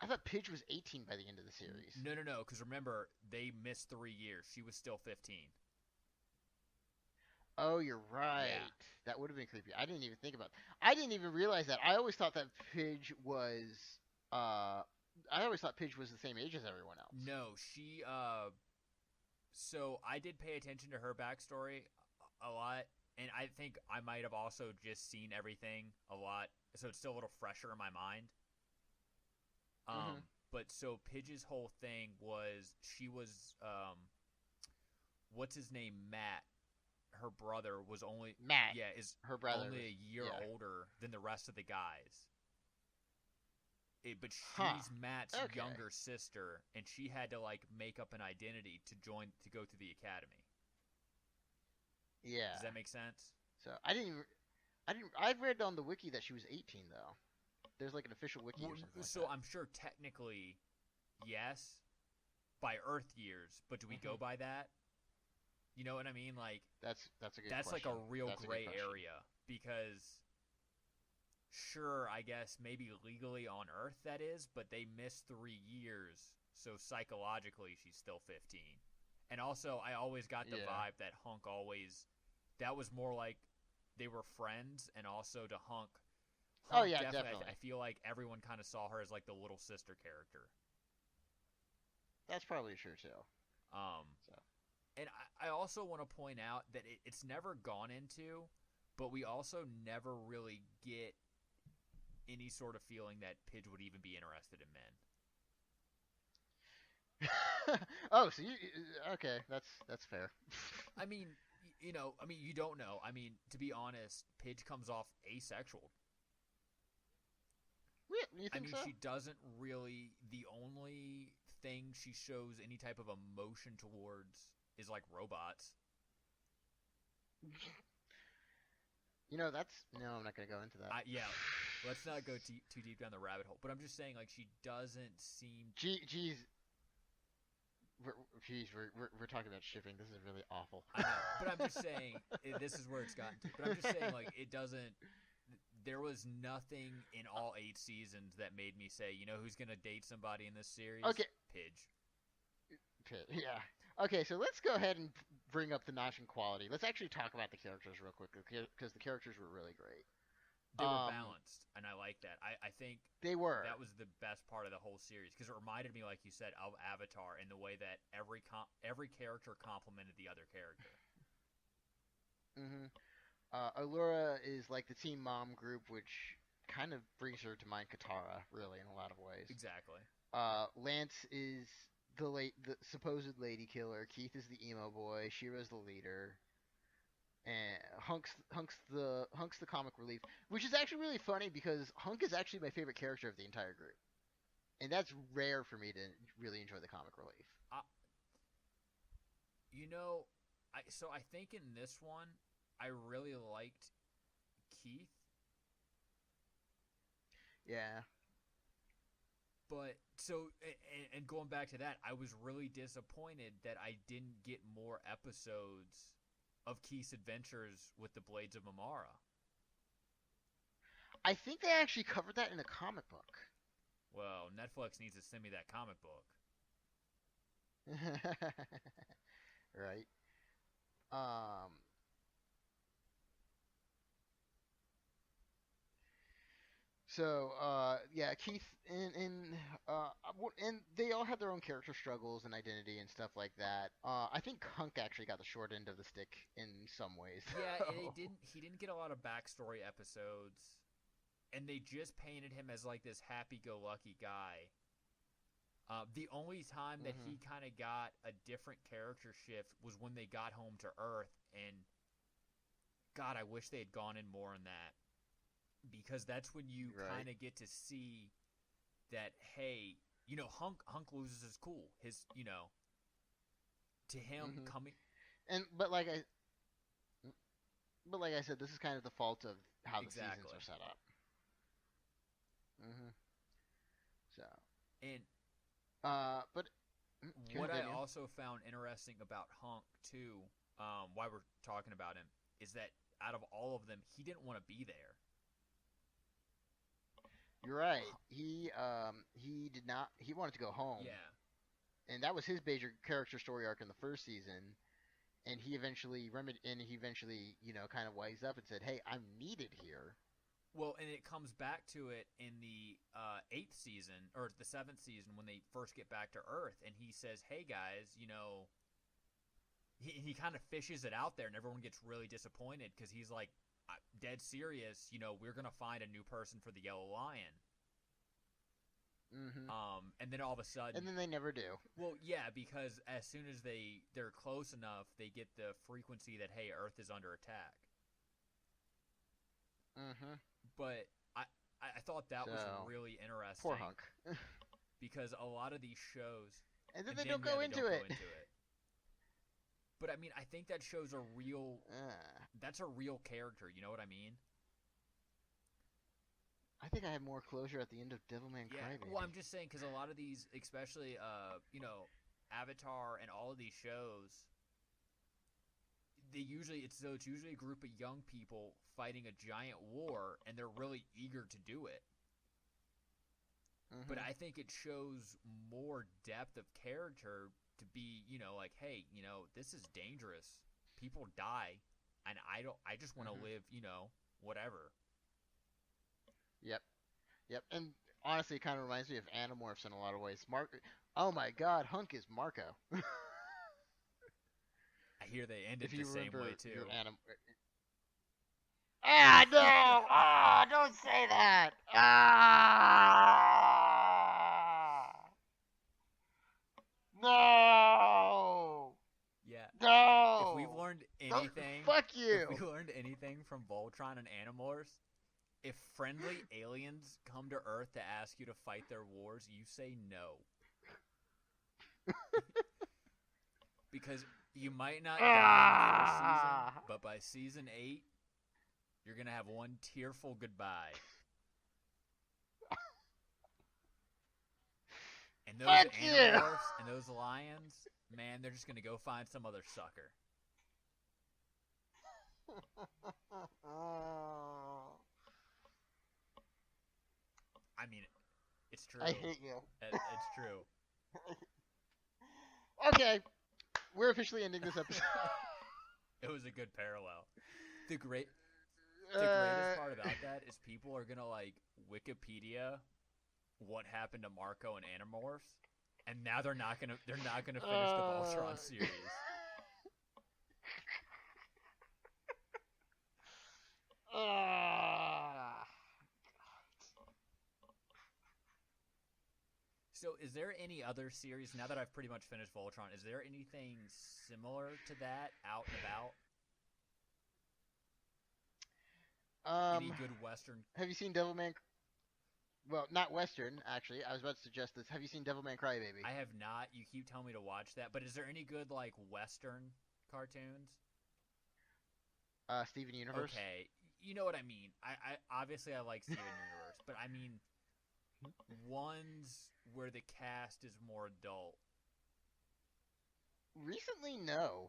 thought Pidge was 18 by the end of the series. No, because remember, they missed 3 years. She was still 15. Oh, you're right. Yeah. That would have been creepy. I didn't even think about. I didn't even realize that. I always thought that Pidge was. I always thought Pidge was the same age as everyone else. No, she. So I did pay attention to her backstory a lot, and I think I might have also just seen everything a lot, so it's still a little fresher in my mind. But so Pidge's whole thing was she was what's his name, Matt. Her brother was only Matt. Yeah, is her brother only a year older than the rest of the guys. But she's Matt's younger sister, and she had to like make up an identity to go to the academy. Yeah. Does that make sense? So I've read on the wiki that she was 18 though. There's like an official wiki or something. So I'm sure technically, yes, by Earth years, but do we go by that? You know what I mean? Like that's a good. That's question. like a real That's gray area because. Sure, I guess maybe legally on Earth that is, but they missed 3 years, so psychologically she's still 15. And also, I always got the vibe that Hunk that was more like they were friends, and also to Hunk oh yeah, definitely. I feel like everyone kind of saw her as like the little sister character. That's probably true too. And I also want to point out that it's never gone into, but we also never really get any sort of feeling that Pidge would even be interested in men. Oh, so okay, that's fair. I mean, you don't know. I mean, to be honest, Pidge comes off asexual. You think so? She doesn't really. The only thing she shows any type of emotion towards is like robots. That's no. I'm not gonna go into that. Yeah, let's not go too deep down the rabbit hole. But I'm just saying, like, she doesn't seem. Geez, we're talking about shipping. This is really awful. I know, but I'm just saying this is where it's gotten to. But I'm just saying, like, it doesn't. There was nothing in all 8 seasons that made me say, you know, who's gonna date somebody in this series? Okay. Pidge. Yeah. Okay, so let's go ahead and bring up the notch in quality. Let's actually talk about the characters real quick because the characters were really great. They were balanced, and I like that. I think they were. That was the best part of the whole series because it reminded me, like you said, of Avatar in the way that every character complemented the other character. Mm-hmm. Allura is like the Team Mom group, which kind of brings her to mind Katara, really, in a lot of ways. Exactly. Lance is the supposed lady killer. Keith is the emo boy. Shira's the leader. And Hunk's the comic relief, which is actually really funny because Hunk is actually my favorite character of the entire group, and that's rare for me to really enjoy the comic relief. I think in this one, I really liked Keith. Yeah. But and going back to that, I was really disappointed that I didn't get more episodes of Keith's adventures with the Blades of Mamara. I think they actually covered that in the comic book. Well, Netflix needs to send me that comic book. Right. Yeah, Keith and they all had their own character struggles and identity and stuff like that. I think Hunk actually got the short end of the stick in some ways. Yeah, he didn't get a lot of backstory episodes, and they just painted him as like this happy-go-lucky guy. The only time that he kind of got a different character shift was when they got home to Earth, and God, I wish they had gone in more on that. Because that's when you kind of get to see that, hey, you know, Hunk loses his cool. To him coming. But like I said, this is kind of the fault of how the seasons are set up. So. And. But. What I also found interesting about Hunk too, why we're talking about him, is that out of all of them, he didn't want to be there. You're right. He did not. He wanted to go home. Yeah. And that was his major character story arc in the first season. And he eventually kind of wised up and said, "Hey, I'm needed here." Well, and it comes back to it in the 8th season or the 7th season when they first get back to Earth, and he says, "Hey guys, you know." He kind of fishes it out there, and everyone gets really disappointed because he's like, dead serious, you know, we're gonna find a new person for the Yellow Lion. And then all of a sudden, and then they never do. Well, yeah, because as soon as they're close enough, they get the frequency that, hey, Earth is under attack. But I thought that was really interesting. Poor Hunk. Because a lot of these shows, and then they don't go into it. But I mean, I think that shows a real. That's a real character. You know what I mean? I think I have more closure at the end of Devilman Crybaby. Well, I'm just saying because a lot of these, especially Avatar and all of these shows, it's usually a group of young people fighting a giant war, and they're really eager to do it. But I think it shows more depth of character to be, like, hey, this is dangerous. People die, and I just want to live, whatever. Yep. And honestly, it kind of reminds me of Animorphs in a lot of ways. Oh my God, Hunk is Marco. I hear they ended the same way too. No! Don't say that! No! Yeah. No! If we've learned anything, fuck you! If we learned anything from Voltron and Animorphs, if friendly aliens come to Earth to ask you to fight their wars, you say no. Because you might not die in the first season, Ah! but by season 8, you're gonna have one tearful goodbye. And those Fuck you! animorphs and those lions, man, they're just gonna go find some other sucker. I mean, it's true. I hate you. It's true. Okay, we're officially ending this episode. It was a good parallel. The greatest Uh, part about that is people are gonna like Wikipedia what happened to Marco and Animorphs, and now they're not gonna finish the Voltron series. uh, So, is there any other series now that I've pretty much finished Voltron? Is there anything similar to that out and about? Any good Western? have you seen Devilman? Well, not Western, actually. I was about to suggest this. Have you seen Devilman Crybaby? I have not. You keep telling me to watch that, but is there any good like Western cartoons? Steven Universe. Okay, you know what I mean. I obviously I like Steven Universe, but I mean ones where the cast is more adult. Recently, no.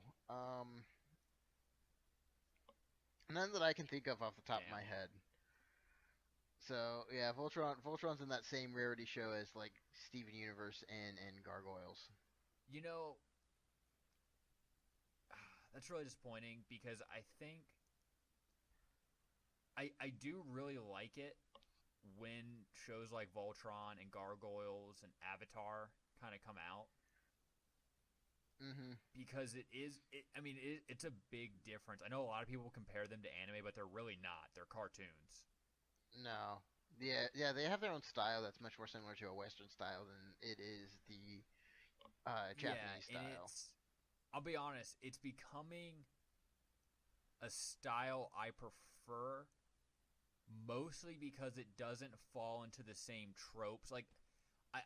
None that I can think of off the top of Damn. my head. So yeah, Voltron's in that same rarity show as like Steven Universe and Gargoyles. You know, that's really disappointing because I think I do really like it when shows like Voltron and Gargoyles and Avatar kind of come out Mm-hmm. because it's a big difference. I know a lot of people compare them to anime, but they're really not. They're cartoons. No. Yeah, they have their own style that's much more similar to a Western style than it is the Japanese And style. I'll be honest, it's becoming a style I prefer mostly because it doesn't fall into the same tropes. Like,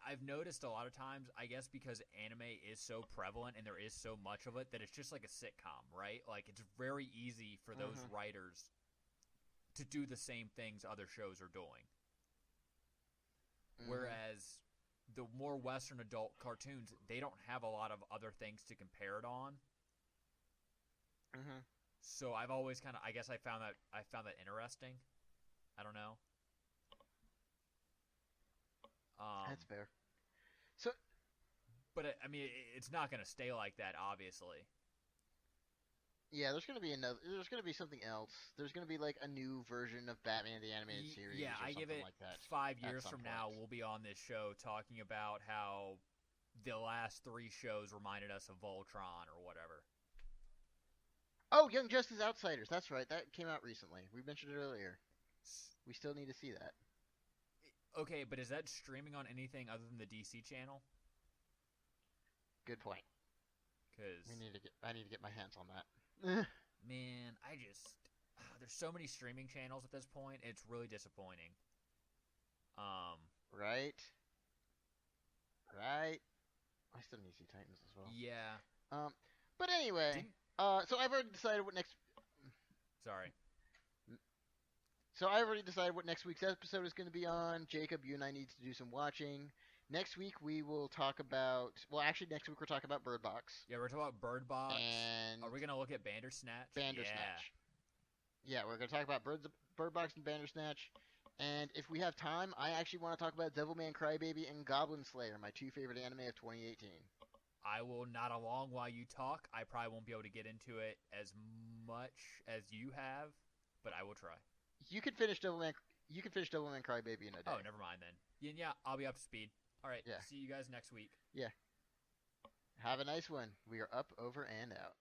I've noticed a lot of times, I guess because anime is so prevalent and there is so much of it, that it's just like a sitcom, right? Like, it's very easy for those Mm-hmm. writers to do the same things other shows are doing. Mm-hmm. Whereas the more Western adult cartoons, they don't have a lot of other things to compare it on. Mm-hmm. So I've always kind of, I guess I found that interesting. I don't know. That's fair. So But I mean, it's not going to stay like that, obviously. yeah, there's gonna be another. There's gonna be something else. There's gonna be like a new version of Batman the Animated Series Yeah, or I give something it like that. 5 years some from now, point. we'll be on this show talking about how the last 3 shows reminded us of Voltron or whatever. Oh, Young Justice Outsiders. That's right. That came out recently. We mentioned it earlier. We still need to see that. Okay, but is that streaming on anything other than the DC channel? Good point. Because I need to get my hands on that. man, there's so many streaming channels at this point. It's really disappointing. Right. Right. I still need to see Titans as well. Yeah. But anyway, Didn't so I've already decided what next. Sorry. So I already decided what next week's episode is going to be on. Jacob, you and I need to do some watching. Next week we will talk about. Well, actually, next week we're talking about Bird Box Yeah, we're talking about Bird Box. and Are we gonna look at Bandersnatch? Bandersnatch. Yeah, we're going to talk about Bird Box and Bandersnatch. And if we have time, I actually want to talk about Devilman Crybaby and Goblin Slayer, my two favorite anime of 2018. I will nod along while you talk. I probably won't be able to get into it as much as you have, but I will try. You can finish Devilman. You can finish Devilman Crybaby in a day. Oh, never mind then. Yeah, I'll be up to speed. All right. Yeah. See you guys next week. Yeah. Have a nice one. We are up, over, and out.